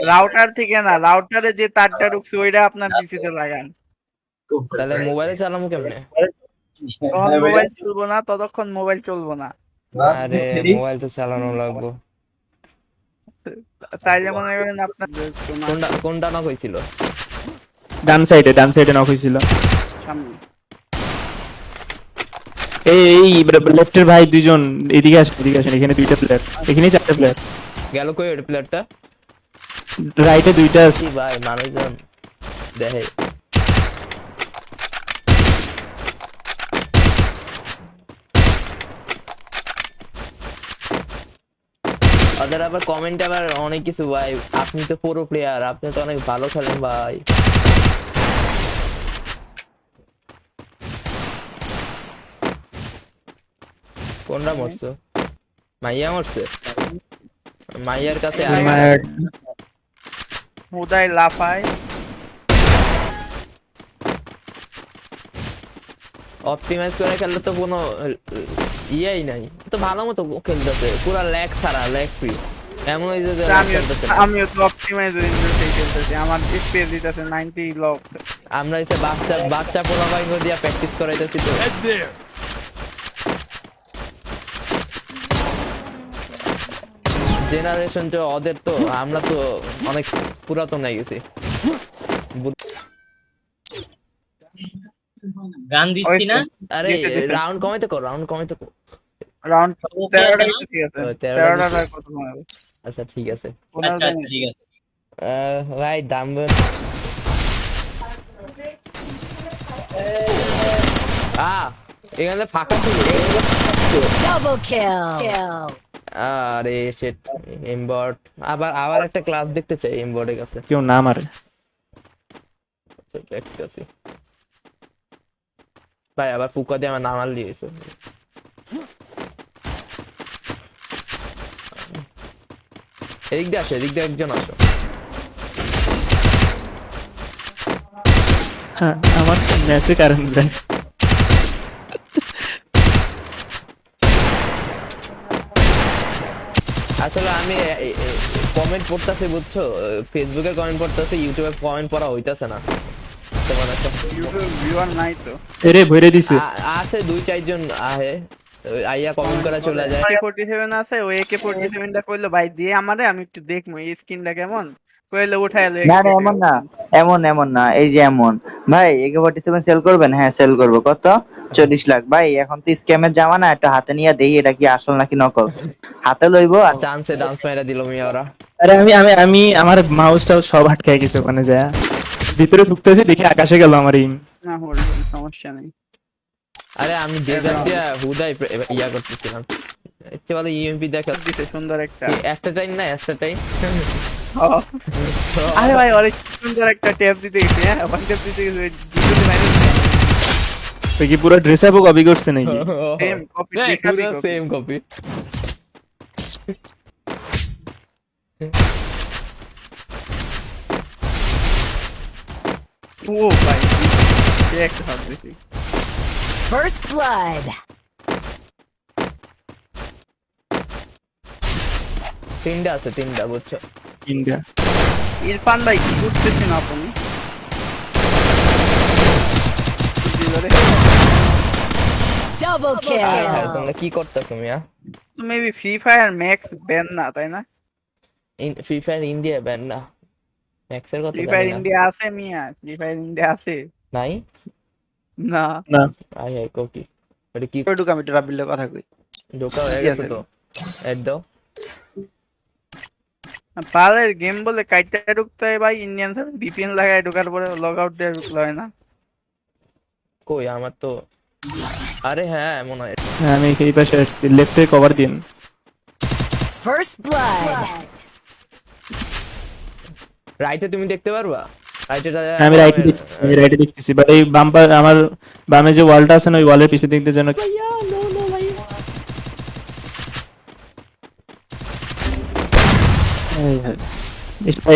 Router থেকে না, রাউটারে যে তারটা ঢুকছে ওইটা আপনার পিসিতে লাগান। তাহলে মোবাইলে চালামু কেমনে? তখন মোবাইল চলবো না, ততক্ষণ মোবাইল চলবো না। আরে মোবাইল তো চালানো লাগবো। তাইলে মনে করেন আপনার কোনটা নক হয়েছিল? ডান সাইডে নক হয়েছিল। সামনে এই লেফটের ভাই দুইজন এদিকে আসেন, এখানে দুইটা প্লেয়ার, এখানেই চারটা প্লেয়ার। গেল কই ওই প্লেয়ারটা? রাইটে দুইটা আছে। কি ভাই মানুষজন দেখে। ওদের আবার কমেন্ট আবার অনেক কিছু ভাই, আপনি তো পুরো প্লেয়ার, আপনি তো অনেক ভালো খেলেন ভাই। কোনটা মরছো? মাইয়া মরছে? মাইয়ার কাছে হুদাই লাফায়। অপটিমাইজ করে খেললে তো কোনো ইয়েই নাই, তো ভালো মতো খেলতেছে, পুরো ল্যাগ ছাড়া, ল্যাগ ফ্রি। এমন হয়েছে যে আমিও তো অপটিমাইজ খেলতেছি, আমার এফপিএস দিতেছে 90 লক। আমরা এসে বাচ্চা পোলাপাইন দিয়ে প্র্যাকটিস করাইতেছি তো। জেনারেশন তো ওদের, তো আমরা তো অনেক পুরাতন হয়ে গেছি। গান দিচ্ছি না? আরে রাউন্ড কমাইতে কর, রাউন্ড 13টা ঠিক আছে, 13টা 13টা কত হবে? আচ্ছা ঠিক আছে আচ্ছা ঠিক আছে। ভাই দাম এখানে ফাঁকা ছিল। Double kill. আরে শিট, এমবট। আবার একটা ক্লাস দেখতে চাই এমবটের কাছে। কেউ না মারে। দেখতেছি ভাই, আবার ফুকা দিয়ে আমার নামাল দিয়েছে। এদিক দিয়ে একজন আসো। হ্যাঁ, আমার ম্যাচে কারণ দেয়। আসলে আমি কমেন্ট পড়তেছি বুঝছো, ফেসবুকের কমেন্ট পড়তেছি, ইউটিউবে কমেন্ট পড়া হইতাছে না তেমন একটা। ইউটিউব ভিউয়ার নাই তো। এরে ভরে দিছে। আছে 2-4 জন আহে, আইয়া কমেন্ট করা চলে যায়। AK47 আছে, ওই AK47টা কইলো ভাই দিয়ে আমারে, আমি একটু দেখমু এই স্কিনটা কেমন, কইলো উঠায় লই। না এমন না, এমন না, এই যে এমন ভাই AK47 সেল করবেন? হ্যাঁ সেল করবো। কত? 40 লাখ। ভাই এখন তো স্ক্যামের জামানা, একটু হাতে নিয়ে দেই এটা কি আসল নাকি নকল। হাতে লইবো। চান্সে ডান্স মেরা দিল মিয়া ওরা। আরে আমি আমার মাউসটাও সব আটকায় গেছে ওখানে যায়। ভিতরে ঢুকতেছি দেখি আকাশে গেল আমার ইম। না হলো সমস্যা নেই। আরে আমি ডেজার্ট দিয়া হুদাই ইয়া করতেছিলাম, ইচ্ছে বলে ইএমপি দেখা দিতে সুন্দর একটা। একটা টাইম না, একটা টাইম। আরে ভাই অনেক সুন্দর একটা ট্যাপ দিতে গেছি, হ্যাঁ ওয়ান ট্যাপ দিতে গেছি, দুটো মাইনাস তুই কি পুরো ড্রেস আপও কপি করছে নাকি? Same copy, same copy. ও ভাই সে একটা হাত দিছি। First blood. তিনটা বুঝছো। ইন্ডিয়া। ইরফান ভাই কি করতেছেন আপনি? Double kill. তোমরা কি করতেছো মিয়া? Maybe free fire max ban না, তাই না? ফ্রি ফায়ার ইন্ডিয়া ব্যান না, ম্যাক্সের কথা ফ্রি ফায়ার জানি না। ইন্ডিয়া আছে মিয়া, ফ্রি ফায়ার ইন্ডিয়া আছে নাই না? না আই আই কপি এটা কি ঢুক, আমি রাব্বিলের কথা কই। ঢোকা হয়ে গেছে তো, এড দাও। পালের গেম বলে কাইটা ঢুকতে হয় ভাই, ইন্ডিয়ান সার্ভার ভিপিএন লাগায় ঢোকার পরে লগ আউট দিয়ে ঢুকলে হয় না? কই আমার তো, আরে হ্যাঁ মনে হয়। আমি এই পাশে লেফটে কভার দিন। First blood. রাইটে তুমি দেখতে পারবা? রাইটে আমি রাইটে দেখতেছি, বাট এই আমার বামে যে ওয়ালটা আছে না, ওই ওয়ালের পিছনে দেখতে যেন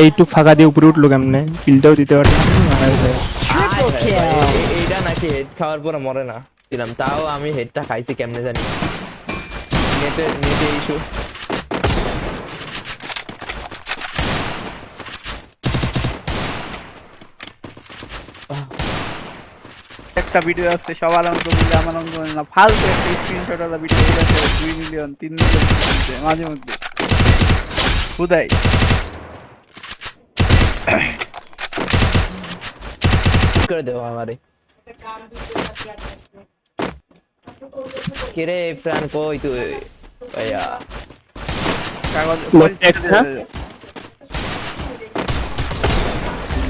একটু ফাঁকা দিয়ে উপরে উঠলো কেমনে, কিলটাও দিতে পারলাম না। Triple kill. এইটা নাকি হেড খাওয়ার পরে মরে না দিলাম, তাও আমি হেডটা খাইছি কেমনে জানি, নেটে ইস্যু। একটা ভিডিও আছে সবার অঙ্ক মিলে আমার অঙ্ক মিলে না, ফালতু একটা স্ক্রিনশট ওলা ভিডিও আছে 2 মিলিয়ন 3 মিলিয়ন মাঝে মধ্যে খুদাই। করে দেবো আমারে কিরে প্রাণ কই তুই ভাইয়া কাগজ লোকটা একটা?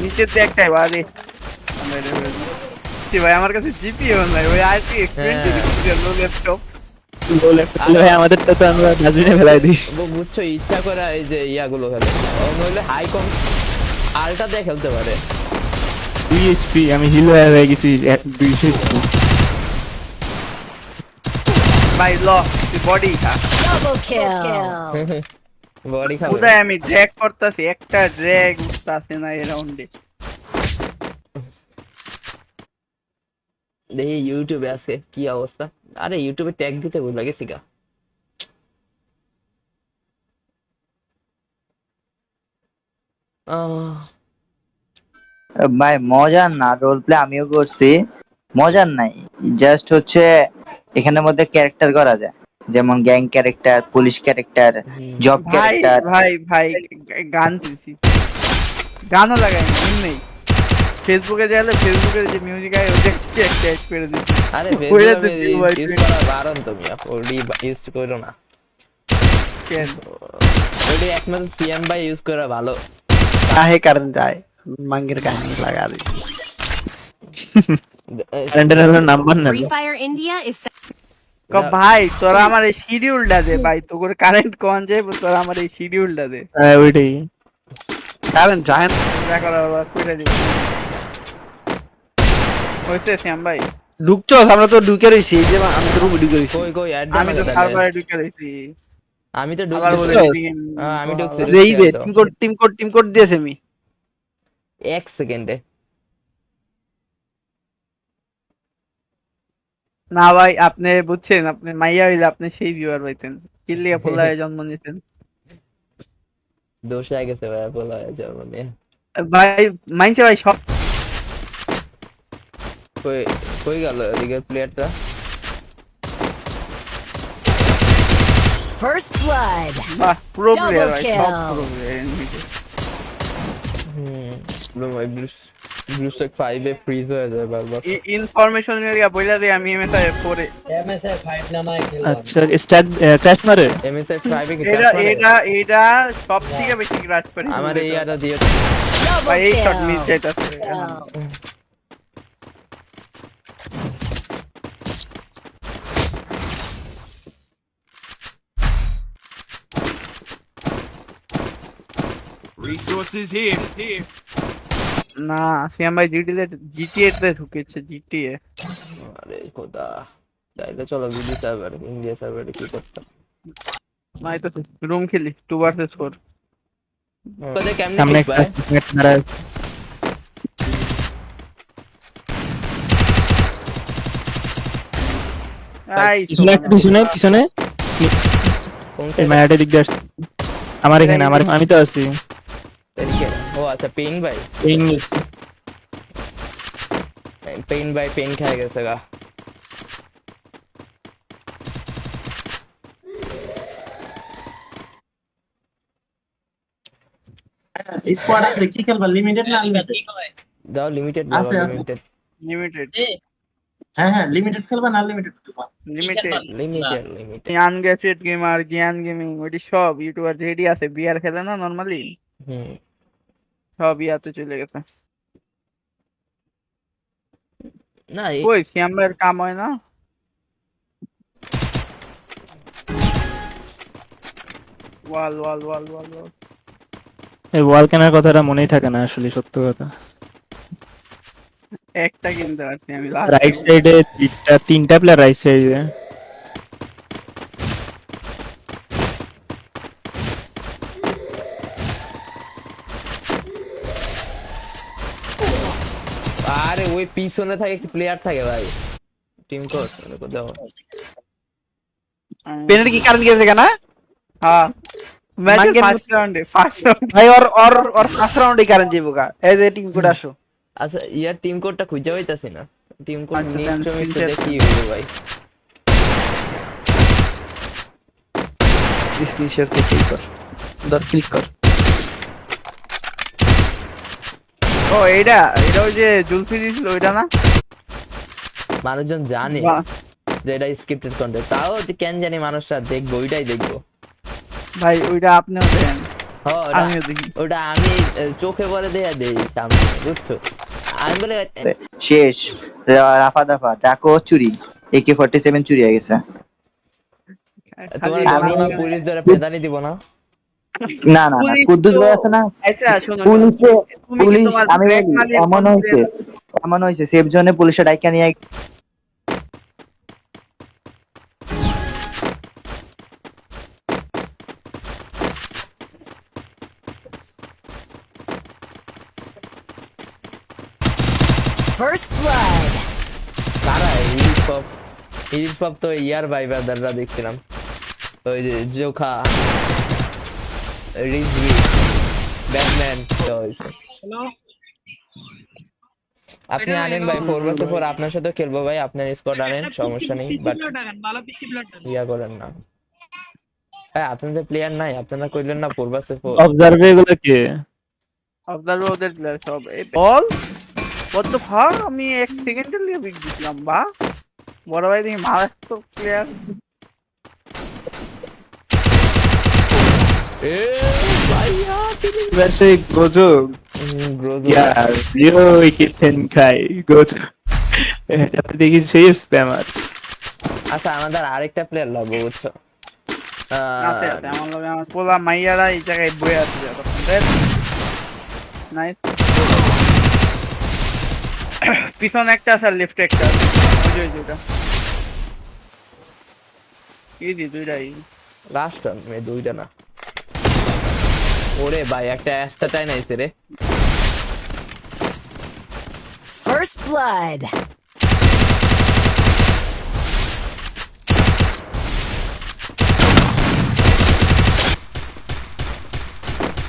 নিচের দিয়ে একটাই বাড়ি ভাই আমার কাছে জিপিও নাই ওই আইপি লো ল্যাপটপ ভাই আমাদের তো আমরা ডাস্টবিনে ফেলাই দিই। বুঝছো ইচ্ছা করে এই যে ইয়াগুলো খেলে নইলে হাই কম আলটা দিয়ে খেলতে পারে 2 এইচপি আমি হিল হয়ে গেছি 200 এইচপি। ভাই ল তুই বডি খা। Double kill. বডি খাবে খুদাই আমি ড্র্যাগ করতেছি, একটা ড্র্যাগ উঠতাছে না এই রাউন্ডে। দেখি ইউটিউবে আছে কি অবস্থা। আরে ইউটিউবে ট্যাগ দিতে ভুলে গেছি গা। ভাই মজার না, রোল প্লে আমিও করছি, মজার নাই, জাস্ট হচ্ছে এখানের মধ্যে ক্যারেক্টার করা যায়, যেমন gang character, police character, job ভাই ক্যারেক্টার। ভাই ভাই গান দিছি, গানও লাগাই নেই। ফেসবুকে গেলে ফেসবুকের যে মিউজিক আয় ওটা একটা অ্যাড করে দিচ্ছি। আরে ওইটা তো ফেসবুকে view ইউজ আসবে। করা বারণ তুমি ওডি ইউজ করো না। কেন? ওডি একমাত্র সিএম ভাই ইউজ করা ভালো। काहे करन जाए मंगेर कहानी लगा दी কারেন্টের হলো নাম্বার না Free Fire India is ভাই তোরা আমার এই শিডিউলটা দে ভাই, তোর কারেন্ট কোন যায় তোরা আমার এই শিডিউলটা দে। ওইটাই करन जाए দেখা করা কইরা দিব হইছে শ্যাম ভাই। ঢুকছো আমরা তো ঢুকে রইছি এই যে আমি তো রুম ঢুকে রইছি কই কই অ্যাড আমি তো সার্ভারে ঢুকে রইছি, আমি তো আবার বলে ঢুকছি দিকে আমি ঢুকছি দেই দে টিম কোড দিয়েছে আমি 1 সেকেন্ডে। না ভাই আপনি বুঝছেন, আপনি মাইয়া হইলে আপনি সেই ভিউয়ার পাইতেন, কিল্লিয়া পোলায় জন্ম নিতেন। দোষ হয়ে গেছে ভাই বলা যাবে না। ভাই মাইনছে ভাই সব কই কই গেল এদিকে প্লেয়ারটা। First Blood. বাহ পুরো Double প্লেয়ার ভাই, সব kill. পুরো প্লেয়ার। ব্রো ভাই ব্লু স্ট্যাক 5 এ ফ্রিজ হয়ে যায় বারবার। ইনফরমেশন এরিয়া বইলা দিয়ে আমি এমএসআই 4 এ MSI 5 নামায় খেললাম। আচ্ছা স্টার্ট ক্র্যাশ মারে এমএসআই 5 এ কি এটা সব থেকে বেশি ক্রাশ করে আমার এই আটা দিয়ে Double ভাই এই শট kill. মিস যাইতাছে। Resources here. না সিএম ভাই জিটিএ তে ঢুকেছে, জিটিএ। আরে খোদা তাইলে চলো বিডি সার্ভার ইন্ডিয়া সার্ভারে কি করতাম। নাই তো রুম খেলি 2 ভার্সেস 4। কদে কেমনে সামনে ঠিক ভাই একটা মারা আই পিছনে একটা পিছনে কোন এই মায়াটা দিক দিয়ে আসছে আমার এখানে আমি তো আছি তারিখে। ও আচ্ছা পেইন ভাই ইংলিশ পেইন খেয়ে গেছে গা। স্কোয়াড আছে কি খেলবা লিমিটেড না আনলিমিটেড কি কয়? দাও লিমিটেড আছে, দাও আছে। লিমিটেড লিমিটেড হ্যাঁ হ্যাঁ লিমিটেড খেলবা না আনলিমিটেড খেলবা লিমিটেড লিমিটেড জ্ঞান গ্যাজেট গেমার, জ্ঞান গেমিং, ওইটি সব ইউটিউবার যেডি আছে বিআর খেলে না নরমালি, হুম সব ইয়াতে চলে গেছে। না ওই সিএম ভাইয়ের কাম হয় না। ওয়াল ওয়াল ওয়াল ওয়াল ওয়াল এই ওয়াল কেনার কথাটা মনেই থাকে না আসলে, সত্য কথা। একটা কিনতে পারছি আমি রাইট সাইডে তিনটা প্লেয়ার রাইট সাইডে আরে ওই পিছনে থাকে একটা প্লেয়ার থাকে ভাই টিম কোচ দাও। পেনাল্টি কি কারণ গেছে কেন হ্যাঁ ম্যাচের মাঙ্গের ফার্স্ট রাউন্ডে ভাই ওর ফার্স্ট রাউন্ডে কারণ যাইবো গা এই যে টিম কোড আসো আচ্ছা ইয়ার টিম কোডটা খুঁজে পাইতাছি না। টিম কোড আচ্ছা, নিক then জমি তো screenshot দেখি হলো ভাই। স্ক্রিনশট থেকেই কর, ধর ক্লিক কর। ও এইটা ওই যে জুলফি দিছিল ওইটা না? মানুষজন জানে বাহ, যে এটা স্ক্রিপ্টেড কন্টেন্ট, তাও যে কেন জানি মানুষরা দেখবো, ওইটাই দেখবো। ভাই ওইটা আপনিও দেন, হ্যাঁ আমিও দেখি। ওটা আমি চোখে পরে দেয়া দেই সামনে, বুঝছো? আমি বলে শেষ। রাফা দাফা ডাকো চুরি, AK-47 চুরি হয়ে গেছে। তোমার আমি- বাংলা পুলিশ ধরে পেদানি দিব না? না না না, পুলিশ কুদ্দুস তো- ভাই আছে না, আচ্ছা শোনো, পুলিশে তুমি কি পুলিশ তোমার আমি ব্যাগ বলি, মালিক এমন হয়েছে সেফ জোনে পুলিশে ডাইকা নিয়ে First blood. কারা ইরিশ পপ তো ইয়ার ভাই ব্রাদাররা দেখছিলাম, ওই যে জোখা, রিজভি, ব্যাটম্যান তো হইছে। আপনি আনেন ভাই 4vs4, আপনার সাথে খেলবো ভাই, আপনার স্কোয়াড আনেন, সমস্যা নেই, বাট ইয়া করেন না ভাই, আপনাদের প্লেয়ার নাই, আপনারা কইলেন না 4vs4। অবজার্ভে এগুলো কে? অবজার্ভ ওদের প্লেয়ার সব। এই বল what the fuck, আমি 1 সেকেন্ডের লিয়ে বিট দিছিলাম। বা বড় ভাই দেখি মারাত্মক প্লেয়ার। এ ভাইয়া वैसे गोजो यार यो कितन खाई गोजो আপনি দেখি সেই স্প্যামার। আচ্ছা আমাদের আরেকটা প্লেয়ার লাগবে, বুঝছো? আছে আছে আমার লগে, আমার পোলা মাইয়ারা এই জায়গায় বয়ে আছে যতক্ষণ। নাইস। পিছনে একটা আছে আর লেফটে একটা আছে, ওই যে ওইটা এই দি দুইটাই। লাস্ট মে দুইটা না। ওরে ভাই একটা অ্যাশটা টাই নাইছে রে। First blood.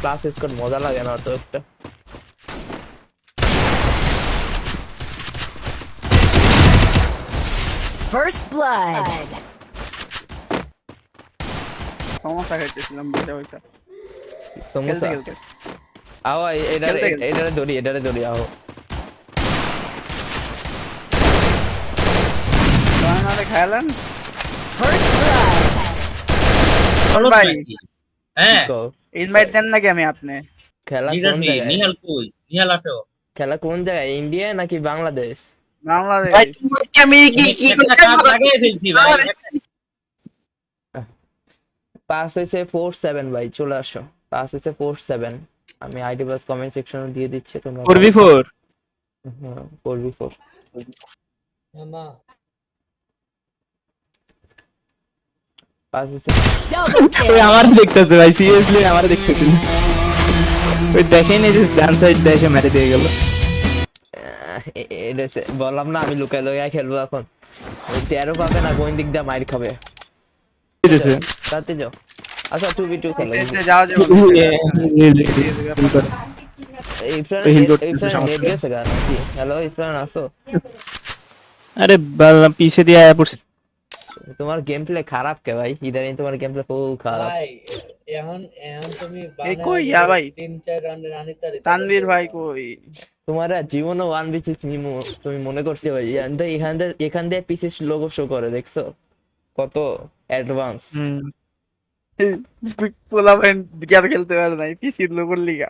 ক্লাস স্কোর মজা লাগে না তো একটা। First blood. সমস্যা খাইতেছিলাম বুঝা ওইটা খেলতে সমোসা খেলতে। আও খেলতে খেলতে। এটারে দড়ি আও। তোমার খেলেন First blood. ভাই হ্যাঁ তো ইনভাইট দেন নাকি আমি আপনি? খেলা কোন নিহাল জায়গায়? নিহাল কই নিহাল আসো খেলা কোন জায়গায়, ইন্ডিয়া নাকি বাংলাদেশ? বাংলাদেশ। ভাই তোমাকে আমি কি একটা কাজ লাগিয়ে ফেলছি ভাই। পাস হয়েছে 4-7 ভাই, চলে আসো। পাস হয়েছে 4-7, আমি আইডি বাস কমেন্ট সেকশনে দিয়ে দিচ্ছি, তোমরা 4v4 হ্যাঁ 4v4 মামা পাস হয়েছে। Double ওই kill. আমার দেখতেছে ভাই, সিরিয়াসলি আমার দেখতেছে। ওই দেখেন এই যে ডান সাইড এসে মেরে দিয়ে গেল। বললাম না আমি লুকাই লুকাই খেলবো এখন। ওই 13 পাবে না, কোন দিক দিয়ে মাইর খাবে। দিতেছে তাতে যাও। আচ্ছা 2v2 খেলো। যাও যাও নেট গেছে গা নাকি? হ্যালো ইফরান আসো। আরে বাবা পিছে দিয়ে আয়া পড়ছে। তোমার গেম প্লে খারাপ কে ভাই? ইদানিং তোমার গেম প্লে খুব খারাপ। ভাই এখন তুমি এই কই ইয়া ভাই 3-4 রাউন্ডে রানি তারি তানভীর ভাই কই? তোমার জীবনে 1v6 তুমি মনে করছো ভাই? এখান দিয়ে পিসি লোগো শো করে, দেখছো কত অ্যাডভান্স। পোলা ভাই গিয়ার খেলতে পারে নাই, পিসির লোগোর লিগা।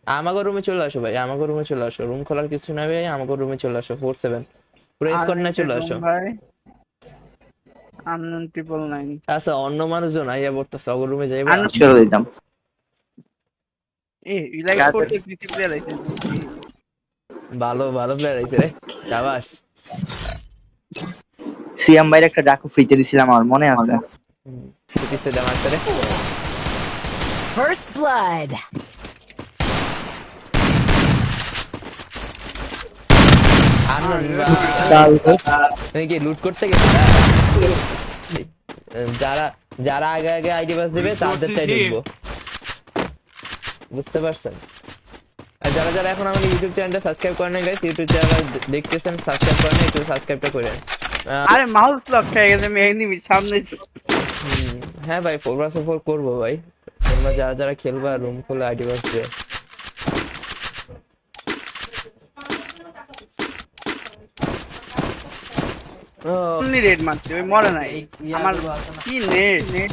আমাগো রুমে চলে আসো ভাই, আমাগো রুমে চলে আসো। রুম খোলার কিছু না ভাই, আমাগো রুমে চলে আসো। 4-7 পুরো স্কোয়াড নিয়ে চলে আসো। ভাই আননোন 999। আচ্ছা অন্য মানুষজন আইয়া পড়তেছে, ওগো রুমে যাইবা। ছেড়ে দিতাম। এ ইলাইক করতে পিসি প্লেয়ার আইছে। ভালো ভালো প্লেয়ার আইছে রে, শাবাশ। সিএম ভাইয়ের একটা ডাকু ফ্রিতে দিছিলাম, আমার মনে আছে। পিছে দে মারতে রে। First blood. আনন তুমি কি লুট করতে গেছো? যারা আগে আগে আইডি পাস দিবে তাদেরটাই দেখবো, বুঝতে পারছেন? আর যারা যারা এখন আমাদের ইউটিউব চ্যানেলটা সাবস্ক্রাইব করেন না গাইস, ইউটিউব চ্যানেল দেখতেছেন সাবস্ক্রাইব করেন না, একটু সাবস্ক্রাইবটা করেন। আরে মাউস লক খেয়ে গেছে, আমি এনিমি সামনে হ্যাঁ ভাই 4vs4 করবো ভাই, তোমরা যারা যারা খেলবা রুম খুলে আইডি বাস দিয়ে। এমনি রেড মারছে, ওই মরে নাই। আমার কি নেট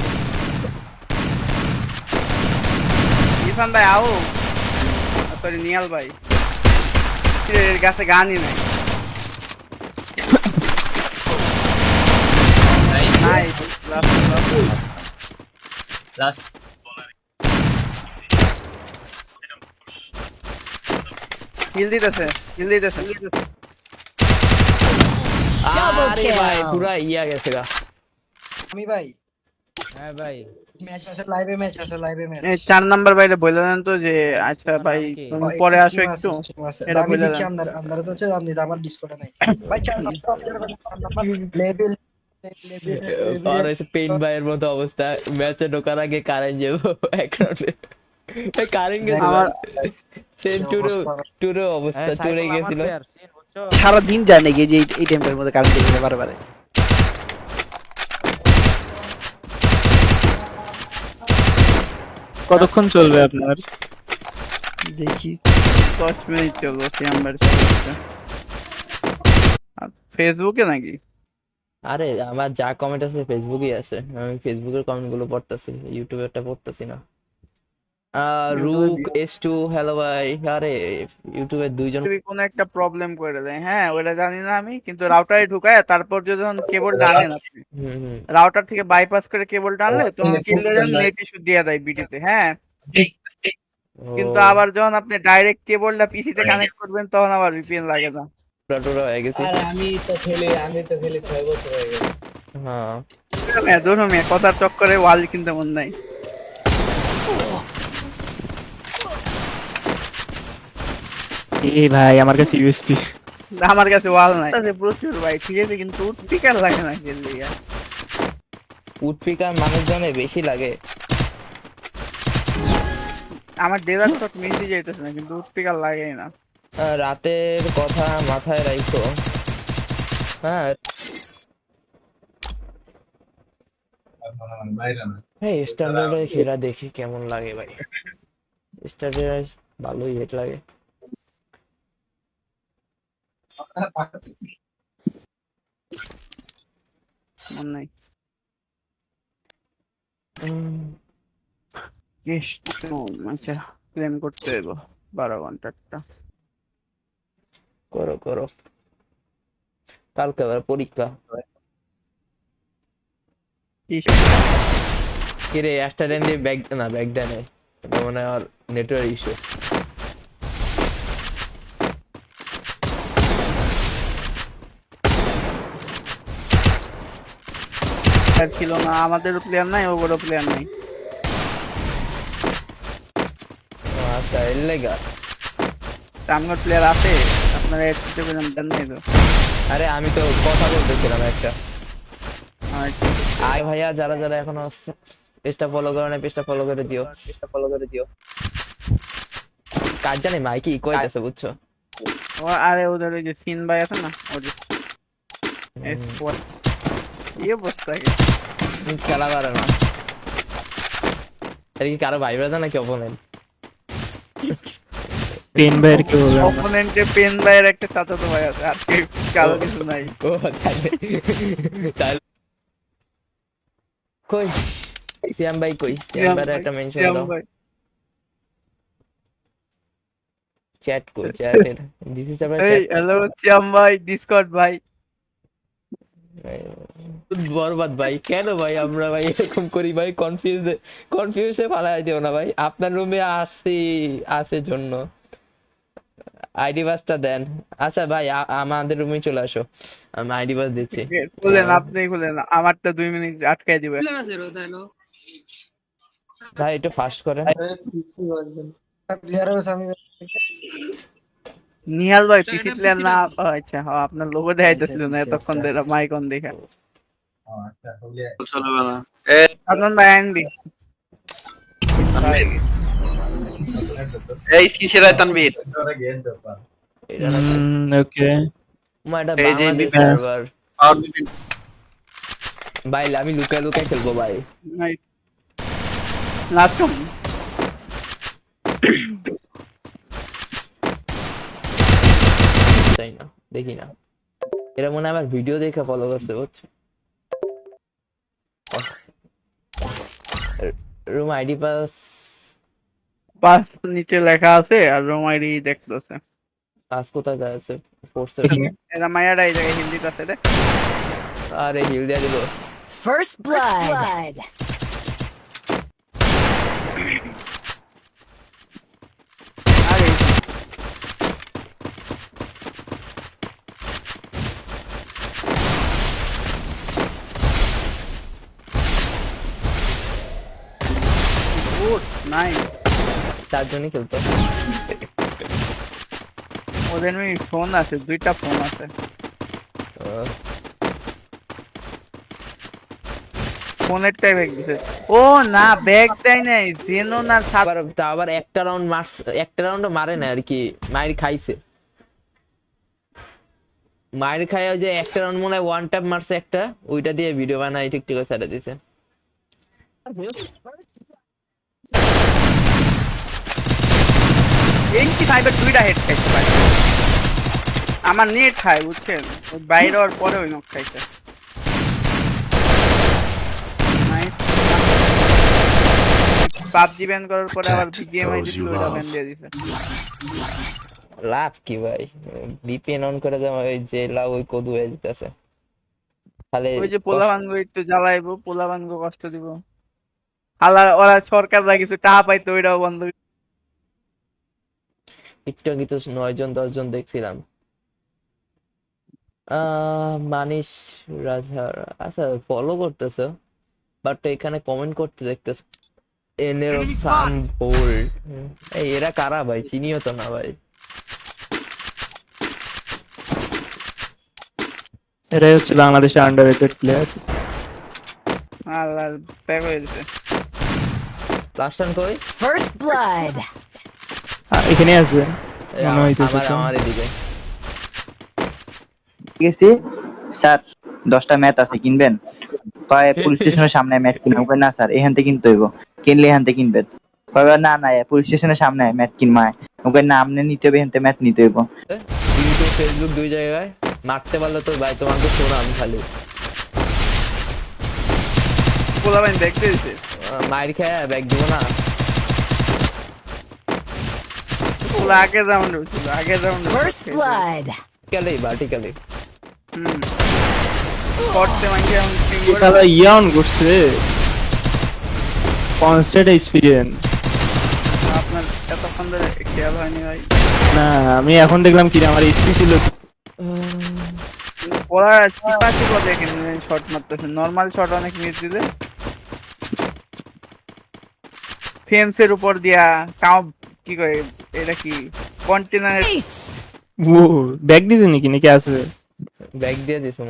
ইরফান ভাই আও, সরি নিয়াল ভাই, এর কাছে গানই নাই। নাই লাস্ট হিল দিতেছে। আরে ভাই পুরা ইয়া গেছে গা। আমি ভাই হ্যাঁ ভাই ম্যাচ আছে, লাইভে ম্যাচ আছে, লাইভে ম্যাচ। 4 নাম্বার বাইরে বলে দেন তো যে আচ্ছা ভাই তুমি পরে আসো একটু, এটা আমি বলে দিচ্ছি দেন। আপনারা তো হচ্ছে আপনি আমার ডিসকর্ডে নাই ভাই। 4 নাম্বার লেভেল আর এসে পেইন ভাইয়ের মতো অবস্থা, ম্যাচে ঢোকার আগে কারেন্ট যাবো এক রাউন্ডে, কারেন্ট গেছে আমার সেম টুরো অবস্থা, টুরে গেছিল। সারা দিন যায় নাকি যে এই টাইমটার মধ্যে কারেন্ট চলে বারে। কতক্ষণ চলবে আপনার? দেখি 10 মিনিট চলবো নাম্বার। ফেসবুকে নাকি? আরে আমার যা কমেন্ট আছে ফেসবুকেই আছে, আমি ফেসবুকের কমেন্ট গুলো পড়তাছি, ইউটিউবেরটা পড়তাছি না। রুক S2 হ্যালো ভাই। আরে ইউটিউবে দুইজন যদি কোনো একটা প্রবলেম করে দেয়, হ্যাঁ ওটা জানি না আমি, কিন্তু রাউটারে ঢুকায় তারপর যখন কেবল টানেন আপনি, হুম রাউটার থেকে বাইপাস করে কেবল টানলে তখন কিনলে যখন নেট ইস্যু দিয়ে দেয় বিটিতে, হ্যাঁ। কিন্তু আবার যখন আপনি ডাইরেক্ট কেবলটা পিসিতে কানেক্ট করবেন তখন আবার ভিপিএন লাগে না। টোরা হয়ে গেছে। আর আমি তো খেলি 6 বছর হয়ে গেছে। হ্যাঁ ধরো মেয়ে কথার চক্করে ওয়াল কিনতে মন নাই। এই ভাই আমার কাছে ইউএসপি। আমার কাছে ওয়াল নাই, আছে প্রচুর ভাই, ঠিক আছে, কিন্তু স্পিকার লাগে না খেললে। উডপিকার মানুষজনের বেশি লাগে। আমার ডেজার্ট শট মিসই যাইতেছে না, কিন্তু স্পিকার লাগেই না। রাতের কথা মাথায় রাখো। হ্যাঁ স্ট্যান্ডার্ডে খেলা দেখি কেমন লাগে ভাই, স্ট্যান্ডার্ড ভালোই হেট লাগে। মন নাই। আচ্ছা ক্লেম করতে হইব 12 ঘন্টারটা। করো কালকে আবার পরীক্ষা। কিরে একটা দেন দিয়ে ব্যাগ দেয় নাই, এটা মনে হয় নেটওয়ার্ক ইস্যু। ছিল না, আমাদেরও প্লেয়ার নাই, ওগুলো প্লেয়ার নাই। আচ্ছা এর লেগা। আমার প্লেয়ার আছে, আপনারা একটু বলেন দেন নাই তো। আরে আমি তো কথা বলতেছিলাম একটা। আচ্ছা আয় ভাইয়া যারা যারা এখনো পেজটা ফলো করে না, পেজটা ফলো করে দিও। কাজ জানি মাইকি কইতাছে বুঝছো। ও আরে ওদের ওই যে সিন ভাই আছে না, ওদের এই অবস্থা কি খেলা পারে না। এটা কি কারো ভাই ব্রাদার নাকি অপোনেন্ট? পেন ভাইয়ের কি বলবো? অপোনেন্টে পেন ভাইয়ের একটা চাচাতো ভাই আছে, আর কারো কিছু নাই। ও তাহলে কই সিয়াম ভাই কই? সিয়াম ভাইয়ের একটা মেনশন দাও। চ্যাট দিস ইজ আবার এই হ্যালো সিয়াম ভাই, ডিসকর্ড ভাই। বরবাদ ভাই, কেন ভাই আমরা ভাই এরকম করি ভাই? কনফিউজে ফালাই দিও না ভাই। আপনার রুমে আছে জন্য আইডি বাসটা দেন। আচ্ছা ভাই আমাদের রুমে চলে আসো, আমি আইডি বাস দিচ্ছি। খুলেন, আপনি খুলেন, আমারটা 2 মিনিট আটকায় দিবেন ভাই একটু ফাস্ট করেন। নিহাল ভাই পিসি প্লেয়ার না? আচ্ছা হ্যাঁ, আপনার লোগো দেখাইতেছিল না এতক্ষণ ধরে, মাইক অন দেখা। আদনান ভাই আনবি এই কিসের তানবীর এটা নাকি ওকে এটা এই যে বাংলাদেশ হ্যাঁ। সার্ভার ভাই আমি লুকায় লুকায় খেলবো ভাই লাস্ট তাই না দেখি না এরা মনে হয় আমার ভিডিও দেখে ফলো করছে বুঝছো রুম আইডি পাস পাস নিচে লেখা আছে আর রুম আইডি দেখতেছে। পাস কোথায় আছে ফোর্সে এরা মায়ারা এই জায়গায় হিন্দিতে আছে রে। আরে হিল দিয়া দিল First blood. আরে গুড নাইস। চারজনই খেলতো ওদের ফোন আছে, দুইটা ফোন আছে। ফোনের টাই ব্যাগ দিছে। ও না ব্যাগ দেয় নাই, জেনো না আবার একটা রাউন্ড মারছে একটা রাউন্ডও মারে না আর কি মাইর খাইছে মাইর খায় ওই যে একটা রাউন্ড মনে হয় ওয়ান ট্যাপ মারছে একটা ওইটা দিয়ে ভিডিও বানাই টিকটকে ছেড়ে দিছে এইটি ফাইভের দুইটা হেড খাইছে ভাই। আমার নেট খায় বুঝছেন, ওই বাইরে হওয়ার পরে ওই নক খাইছে। পাবজি ব্যান করার পরে আবার বিজিএমআই দিছিল, ওইটা ব্যান দিয়ে দিছে। লাভ কি ভাই ভিপিএন অন করে দেওয়া ওই যে লাভ ওই কদু হয়ে যেতেছে খালি ওই যে পোলাবানগো একটু জ্বালাইবো, পোলাবানগো কষ্ট দিব। আল্লাহ ওরা সরকাররা কিছু টাকা পাইতো, ওইটাও বন্ধ। টিকটকে তো 9 জন 10 জন দেখছিলাম মানিশ রাজার আচ্ছা ফলো করতেছে বাট এখানে কমেন্ট করতে দেখতেছ এনের সান বোল্ড এই এরা কারা ভাই চিনিও তো না ভাই এরাই হচ্ছে বাংলাদেশের আন্ডাররেটেড প্লেয়ার। আল্লাহ ব্যাক হয়ে গেছে। লাস্ট টাইম কই First blood. এখানে আছে এই মনে হইতেছে আমার তো। আমার এদিকে গেছি স্যার 10টা ম্যাচ আছে কিনবেন? কয় পুলিশ স্টেশনের সামনে ম্যাচ কিনবেন? কয় না স্যার এখান থেকে কিনতে হইব, কিনলে এখান থেকে কিনবেন। কয় না না পুলিশ স্টেশনের সামনে ম্যাচ কিনমায়, কয় না আপনি নিতে হবে, এখান থেকে ম্যাচ নিতে হইব। ইউটিউব ফেসবুক দুই জায়গায় মারতে পারলে তো ভাই তোমাকে শোনাম খালি পোলাবান দেখতে দিছে। মাইর খেয়ে ব্যাগ দিব না পোলা আগের রাউন্ডে ছিল, আগের রাউন্ডে First blood. ভার্টিক্যালি করতে মাইকে এখন তারা ইয়ান করছে কনস্ট্যান্ট এক্সপেরিয়েন্স। আপনার এতক্ষণ ধরে খেয়াল হয়নি ভাই। না আমি এখন দেখলাম কি আমার ইচ্ছা ছিল ওরা চিপা চিপা দেখেন শট মারতেছে, নরমাল শট অনেক মিস দিলে ফেন্সের উপর দিয়া কাউ কি করে এটা কি কন্টেনারের Ace. ও ব্যাগ দিছে নাকি নাকি আছে ব্যাগ দিয়ে দিছে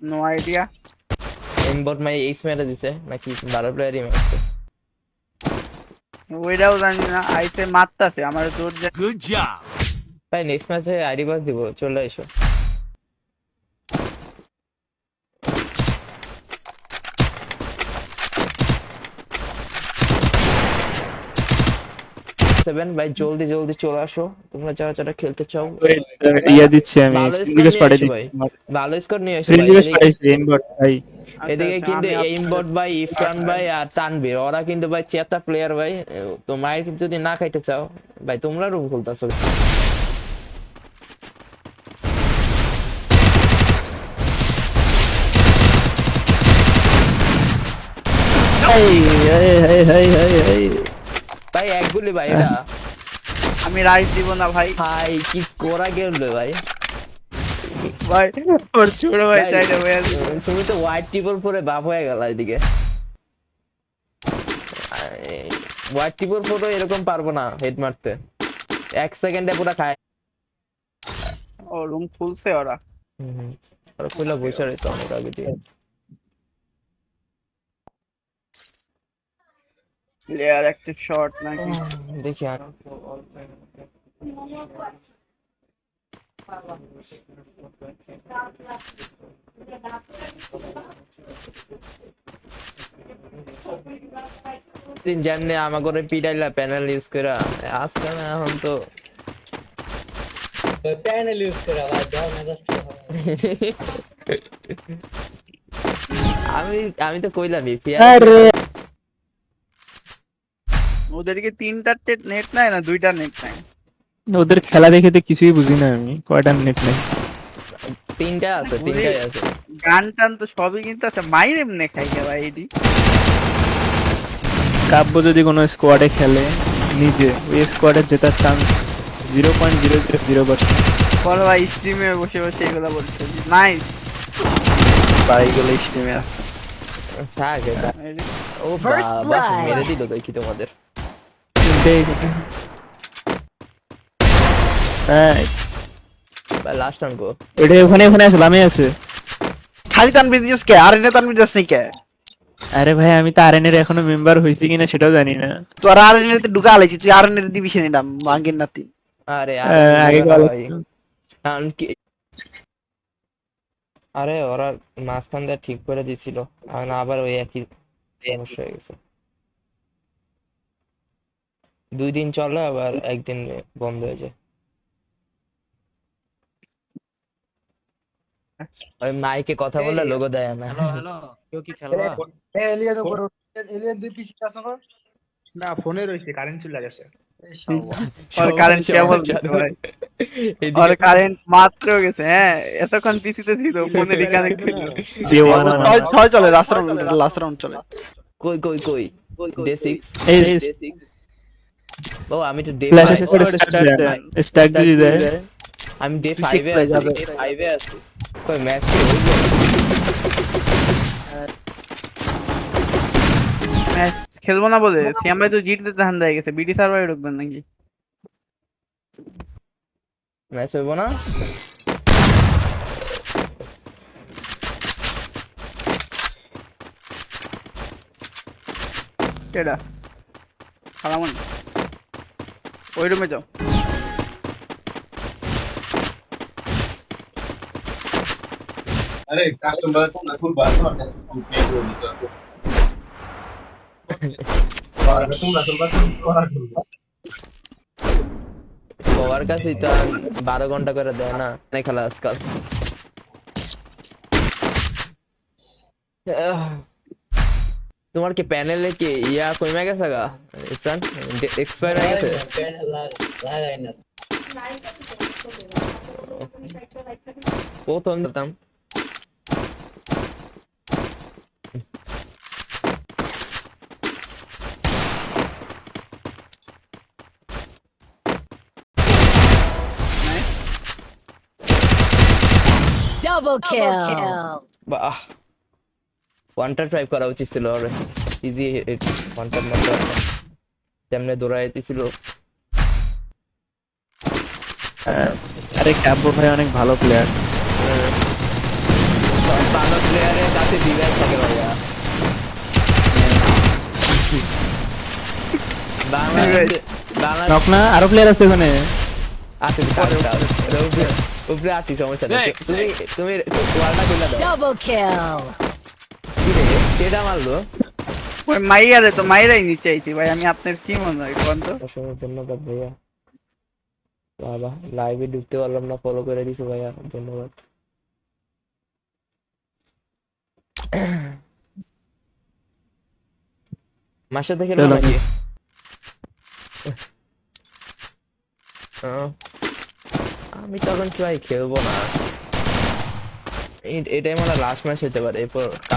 নো আইডিয়া। এমবট মাই এইস মেরে দিছে নাকি 12 প্লেয়ারই মারছে ওইটাও জানি না, আইসে মারতাছে আমার জোর যে। ভাই নেক্সট ম্যাচে আইডি পাস দিব চলে এসো সেভেন ভাই জলদি জলদি চলে আসো তোমরা যারা যারা খেলতে চাও ইয়া দিচ্ছি আমি ভালো রিকোয়েস্ট স্কোর পাঠিয়ে নিয়ে এসো ভাই দিচ্ছি ভালো স্কোর নিয়ে এসো ভাই রিকোয়েস্ট পাঠিয়েছি এমবট ভাই। এদিকে কিন্তু এইমবট ভাই ইফরান ভাই আর তানভীর ওরা কিন্তু ভাই চেতা প্লেয়ার ভাই তো মায়ের যদি না খাইতে চাও ভাই তোমরা রুম খুলতাছো ভাই এক গুলি ভাই এটা আমি রাইট দিব না ভাই। ভাই কি করা গেল ভাই ভাই ওর ছোট ভাই চাইলে ভাই তুমি তো হোয়াইট টিপল পরে বাপ হয়ে গেল এদিকে হোয়াইট টিপল পরে এরকম পারবো না হেড মারতে 1 সেকেন্ডে পুরো খায় ও রুম খুলছে ওরা। ওরা খুলে বসে রয়েছে অনেক আগে দিয়ে প্লেয়ার একটা শট নাকি দেখি আর তিন জানে আমা করে পিটাইলা প্যানেল ইউজ কইরা আজকে না এখন তো প্যানেল ইউজ করা ভাই দাও মেজাজটা আমি আমি তো কইলামই আরে ওদেরকে 3টা নেট নাই না 2টা নেট নাই ওদের খেলা দেখে তো কিছুই বুঝি না আমি, কয়টা নেট নেই। তিনটাই আছে গান টান তো সবই কিন্তু আছে, মাইর এমনি খাই গে ভাই এডি। কাব্য যদি কোনো স্কোয়াডে খেলে নিজে, ওই স্কোয়াডের জেতার চান্স 0.000%। বল ভাই স্ট্রিমে বসে বসে এগুলা বলছে নাইস ভাই এগুলো স্ট্রিমে আছে। থাক এটা। ও First বাবা blood. মেরে দিল দেখি তোমাদের হ্যাঁ, ভাই লাস্ট রান গো এটা ওখানে আছে, লামে আছে। খালি তানবির দিস কে? আর এনে তানবির দিস নাই কে? আরে ভাই আমি তো আরএন এর এখনো মেম্বার হইছি কিনা সেটাও জানি না। তোর আর এনে তে ঢুকা আলাইছিস, তুই আর এনে দিবি সে নিলাম মাঙ্গের নাতি। আরে আগে ভাই আরে ওরা মাঝখান দিয়ে ঠিক করে দিছিল আর আবার ওই একই সমস্যা হয়ে গেছে। 2 দিন চলে আবার একদিন বন্ধ হয়ে যায়। ওই মাইকে কথা বললে লোগো দেয় না। কেউ কি খেলবা? এলিয়ান উপর এলিয়ান 2 পিসি আছে না? না ফোনে রইছে, কারেন্ট চলে গেছে। আর কারেন্ট কেবল ভাই আর কারেন্ট মাত্র গেছে। হ্যাঁ এতক্ষণ পিসিতে ছিল, ফোনে রিকানেক্ট ছিল। দেওয়ানা না। ছয় চলে, লাস্ট রাউন্ড চলে। কই ডে 6 এই ও আমি তো ডে ফ্ল্যাশ 5 এসে করে স্টার্ট দিয়ে দেয়। আমি ডে 5 এ প্রাইজ আছি হবে। ডে 5 এ আছি কই ম্যাচ কি হইলো? ম্যাচ খেলবো না বলে সিয়াম ভাই তো জিততে ধান্দা হয়ে গেছে। বিডি সার্ভারে ঢুকবেন নাকি? ম্যাচ হইবো না? কেডা সালামন ওই রুমে যাও। আরে কাস্টমার তো না খুব ভালো আমার কাছে খুব পে করে দিছো আর তোমরা করা করবে সবার কাছেই তো 12 ঘন্টা করে দেয় না অনেক খেলা আজকাল। তোমার কি প্যানেলে কি ইয়া কমে গেছে গা? ইফরান এক্সপায়ার হয়ে গেছে? প্যানেল লাগাই না প্রথম দিতাম Double kill. বাহ ওয়ান্টার ট্রাই করা উচিত ছিল। আর ইজি ওয়ান্টার মাত্র তেমনে দৌড়াইতেছিল। আরে কাব্য ভাই অনেক ভালো প্লেয়ার। ভালো প্লেয়ারের কাছে ডিভাইস থাকে ভাইয়া। বাংলাদেশে নক না, আরো প্লেয়ার আছে ওখানে। আছে উপরে আসি সমস্যা নেই। তুমি ওয়ালটা খুলে দাও। Double kill. কি রে কেডা মারলো? ওই মাইয়ারে তো মাইরাই নিচে আইছি ভাই। আমি আপনার কি মনে হয় কোন তো? অসংখ্য ধন্যবাদ ভাইয়া। বাবা লাইভে ঢুকতে পারলাম না, ফলো করে দিছো ভাইয়া, ধন্যবাদ। মাসে থেকে খেলবো নাকি? আমি তখন কি ভাই খেলবো না, এটাই মানে লাস্ট ম্যাচ হতে পারে। এরপর